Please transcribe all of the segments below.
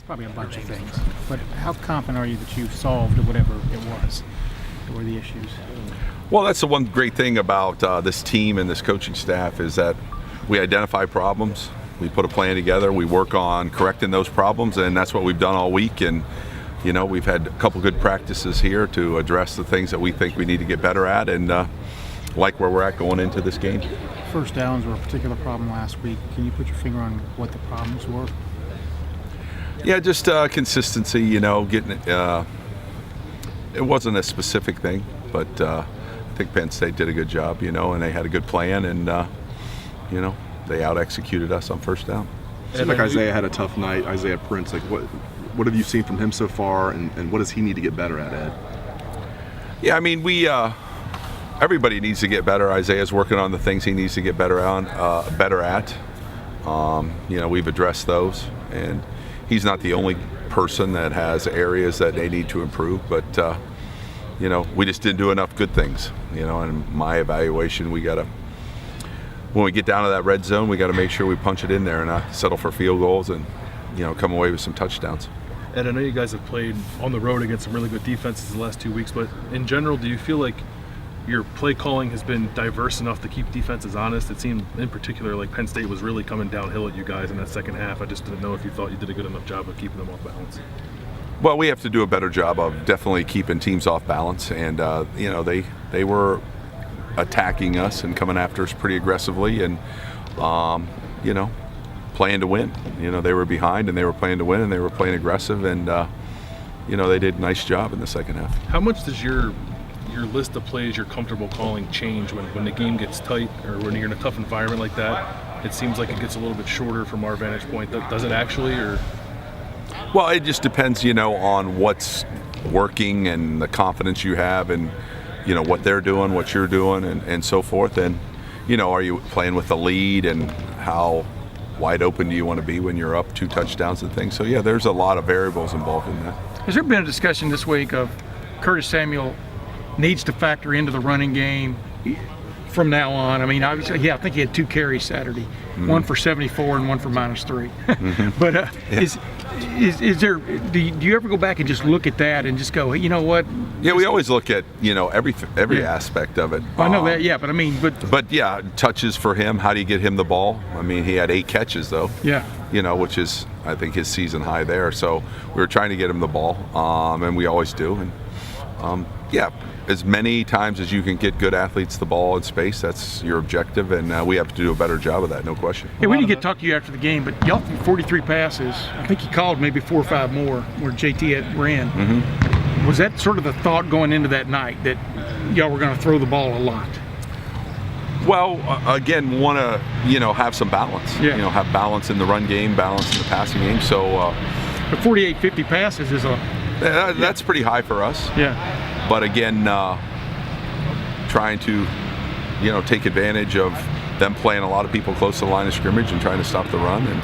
Probably a bunch of things. But how confident are you that you solved whatever it was that were the issues? Well, that's the one great thing about this team and this coaching staff is that we identify problems, we put a plan together, we work on correcting those problems, and that's what we've done all week. And you know, we've had a couple good practices here to address the things that we think we need to get better at, and like where we're at going into this game. First downs were a particular problem last week. Can you put your finger on what the problems were? Yeah, just consistency. You know, getting it wasn't a specific thing, but I think Penn State did a good job. You know, and they had a good plan, and you know, they out-executed us on first down. It seemed like Isaiah had a tough night. Isaiah Prince, like what have you seen from him so far, and what does he need to get better at, Ed? Yeah, I mean, everybody needs to get better. Isaiah's working on the things he needs to get better at. You know, we've addressed those, and he's not the only person that has areas that they need to improve, but you know, we just didn't do enough good things. You know, and my evaluation, when we get down to that red zone, we got to make sure we punch it in there and not settle for field goals, and you know, come away with some touchdowns. Ed, I know you guys have played on the road against some really good defenses the last 2 weeks, but in general, do you feel like your play calling has been diverse enough to keep defenses honest? It seemed in particular like Penn State was really coming downhill at you guys in that second half. I just didn't know if you thought you did a good enough job of keeping them off balance. Well, we have to do a better job of definitely keeping teams off balance, and you know, they were attacking us and coming after us pretty aggressively, and you know, playing to win. You know, they were behind and they were playing to win, and they were playing aggressive, and you know, they did a nice job in the second half. How much does your list of plays you're comfortable calling change when the game gets tight, or when you're in a tough environment like that? It seems like it gets a little bit shorter from our vantage point. Does it actually, or? Well, it just depends, you know, on what's working and the confidence you have, and you know, what they're doing, what you're doing, and so forth. And you know, are you playing with the lead, and how wide open do you want to be when you're up 2 touchdowns and things? So yeah, there's a lot of variables involved in that. Has there been a discussion this week of Curtis Samuel needs to factor into the running game from now on? I mean, obviously, yeah, I think he had 2 carries Saturday, one for 74 and one for -3. But Yeah. is there? Do you ever go back and just look at that and just go, hey, you know what? Yeah, we always look at, you know, every aspect of it. I know that, yeah, but I mean, But yeah, touches for him. How do you get him the ball? I mean, he had 8 catches though. Yeah. You know, which is, I think, his season high there. So we were trying to get him the ball, and we always do. And yeah, as many times as you can get good athletes the ball in space, that's your objective, and we have to do a better job of that, no question. Hey, we didn't get to talk to you after the game, but y'all threw 43 passes. I think you called maybe 4 or 5 more where JT had ran. Was that sort of the thought going into that night, that y'all were going to throw the ball a lot? Well, again, want to, you know, have some balance. Yeah. You know, have balance in the run game, balance in the passing game. So But 48, 50 passes is a... that's pretty high for us. Yeah. But again, trying to, you know, take advantage of them playing a lot of people close to the line of scrimmage and trying to stop the run, and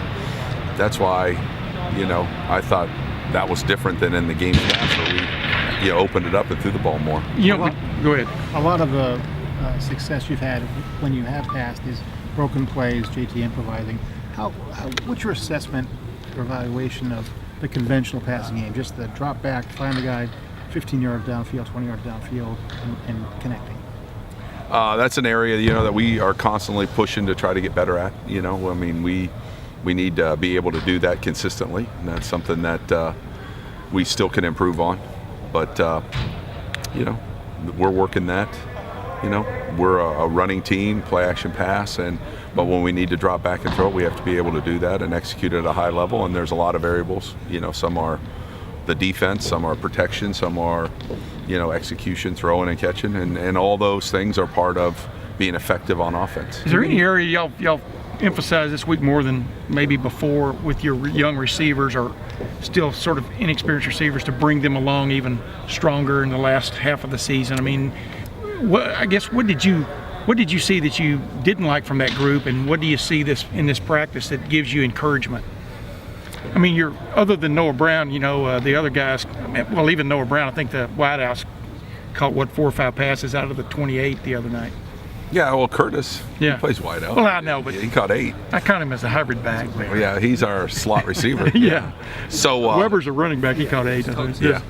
that's why, you know, I thought that was different than in the game past, where we, you know, opened it up and threw the ball more. You know, go ahead. A lot of the success you've had when you have passed is broken plays, JT improvising. What's your assessment or evaluation of the conventional passing game? Just the drop back, find the guy 15 yards downfield, 20 yards downfield, and connecting. That's an area, you know, that we are constantly pushing to try to get better at. You know, I mean, we need to be able to do that consistently, and that's something that we still can improve on. But you know, we're working that. You know, we're a running team, play action pass, but when we need to drop back and throw, we have to be able to do that and execute at a high level. And there's a lot of variables. You know, some are the defense, some are protection, some are, you know, execution, throwing and catching, and all those things are part of being effective on offense. Is there any area y'all emphasize this week more than maybe before with your young receivers, or still sort of inexperienced receivers, to bring them along even stronger in the last half of the season? I mean, what did you see that you didn't like from that group, and what do you see in this practice that gives you encouragement? I mean, you're, other than Noah Brown, you know, the other guys, well, even Noah Brown, I think the White House caught, 4 or 5 passes out of the 28 the other night. Yeah, well, Curtis, Yeah. he plays wide out. Well, I know, but he caught 8. I count him as a hybrid back there. Yeah, he's our slot receiver. Yeah. So Weber's a running back. He caught 8. yeah,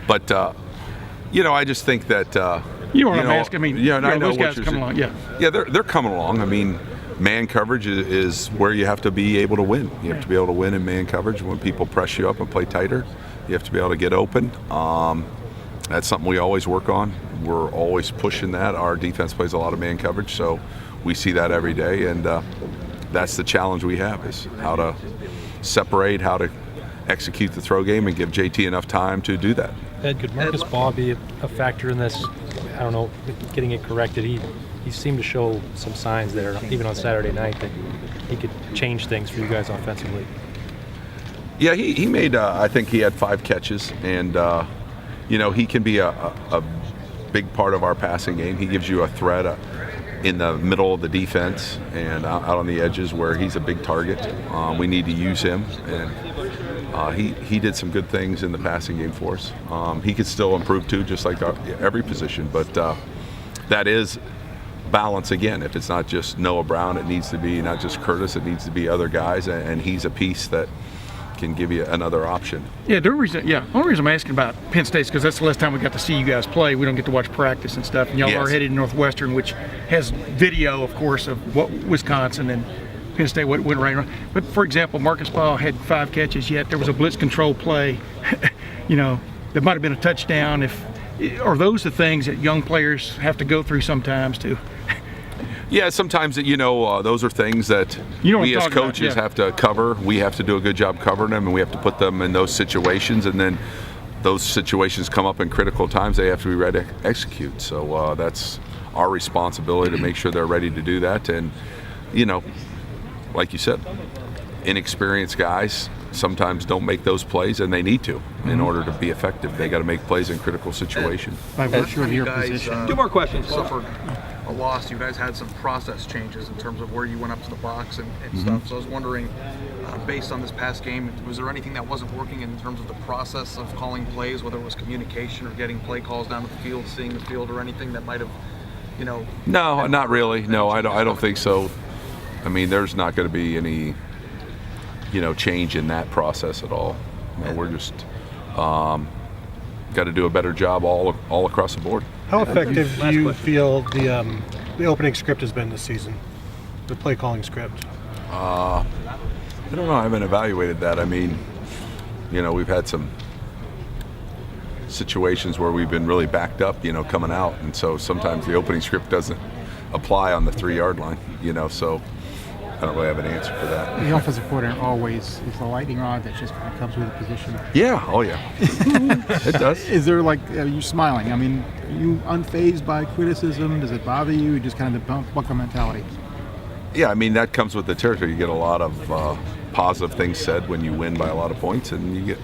but I just think that You know what I'm asking? I mean, yeah, and I know those what guys you're come saying. along. Yeah. Yeah, they're coming along. I mean, man coverage is where you have to be able to win. You have to be able to win in man coverage. When people press you up and play tighter, you have to be able to get open. That's something we always work on. We're always pushing that. Our defense plays a lot of man coverage, so we see that every day, and that's the challenge we have, is how to separate, how to execute the throw game and give JT enough time to do that. Ed, could Marcus Baugh be a factor in this? I don't know, getting it corrected. He seemed to show some signs there, even on Saturday night, that he could change things for you guys offensively. Yeah, he made, I think he had 5 catches, and, he can be a big part of our passing game. He gives you a threat in the middle of the defense and out on the edges where he's a big target. We need to use him, and he did some good things in the passing game for us. He could still improve too, just like every position, but that is balance again. If it's not just Noah Brown, it needs to be not just Curtis, it needs to be other guys, and he's a piece that can give you another option. Yeah, the only reason I'm asking about Penn State is because that's the last time we got to see you guys play. We don't get to watch practice and stuff. And y'all are headed to Northwestern, which has video, of course, of what Wisconsin and Penn State went right around. But for example, Marcus Baugh had 5 catches, yet there was a blitz control play. There might have been a touchdown. Are those the things that young players have to go through sometimes too? Yeah, sometimes those are things that we as coaches have to cover. We have to do a good job covering them, and we have to put them in those situations. And then those situations come up in critical times. They have to be ready to execute. So that's our responsibility to make sure they're ready to do that. And like you said, inexperienced guys sometimes don't make those plays, and they need to in order to be effective. They got to make plays in critical situations. By virtue of your position. 2 more questions. Suffered a loss. You guys had some process changes in terms of where you went up to the box and stuff. So I was wondering, based on this past game, was there anything that wasn't working in terms of the process of calling plays, whether it was communication or getting play calls down to the field, seeing the field, or anything that might have, No, not really. No, I don't think so. I mean, there's not going to be any, change in that process at all. We're just got to do a better job all across the board. How effective do you feel the opening script has been this season? The play calling script? I don't know. I haven't evaluated that. I mean, we've had some situations where we've been really backed up, coming out, and so sometimes the opening script doesn't apply on the 3-yard line, so I don't really have an answer for that. The offensive coordinator always is the lightning rod that just comes with the position. Yeah, oh yeah. It does. Is there are you smiling? I mean, are you unfazed by criticism? Does it bother you? Just kind of the bunker mentality? Yeah, I mean, that comes with the territory. You get a lot of positive things said when you win by a lot of points, and you get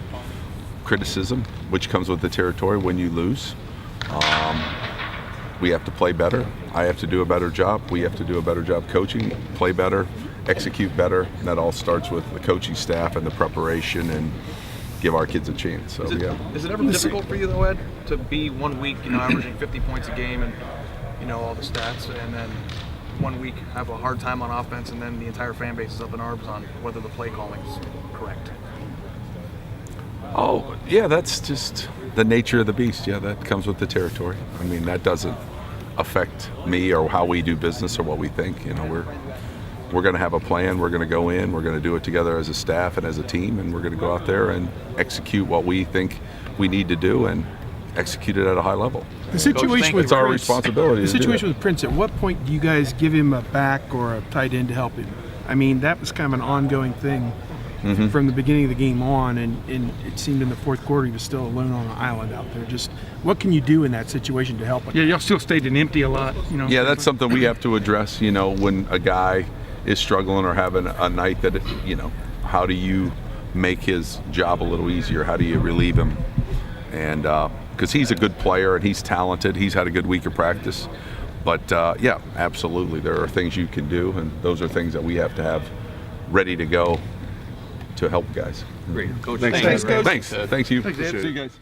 criticism, which comes with the territory when you lose. We have to play better. I have to do a better job. We have to do a better job coaching, play better, execute better. And that all starts with the coaching staff and the preparation, and give our kids a chance. So Is it ever difficult for you though, Ed, to be 1 week, averaging 50 points a game and all the stats, and then 1 week have a hard time on offense, and then the entire fan base is up in arms on whether the play calling is correct? Oh, yeah, that's just the nature of the beast. Yeah, that comes with the territory. I mean, that doesn't affect me or how we do business or what we think. We're going to have a plan. We're going to go in. We're going to do it together as a staff and as a team, and we're going to go out there and execute what we think we need to do and execute it at a high level. The situation with It's our Prince, responsibility. The to do situation that. with Prince. At what point do you guys give him a back or a tight end to help him? I mean, that was kind of an ongoing thing from the beginning of the game on, and it seemed in the fourth quarter he was still alone on an island out there. Just what can you do in that situation to help him? Yeah, y'all still stayed in empty a lot. Yeah, that's something we have to address. When a guy is struggling or having a night that, how do you make his job a little easier? How do you relieve him? And because he's a good player and he's talented, he's had a good week of practice. But yeah, absolutely, there are things you can do, and those are things that we have to have ready to go to help guys. Great. Coach, Thanks, Coach. Thanks. Thanks you. Thanks, Ed. See you guys.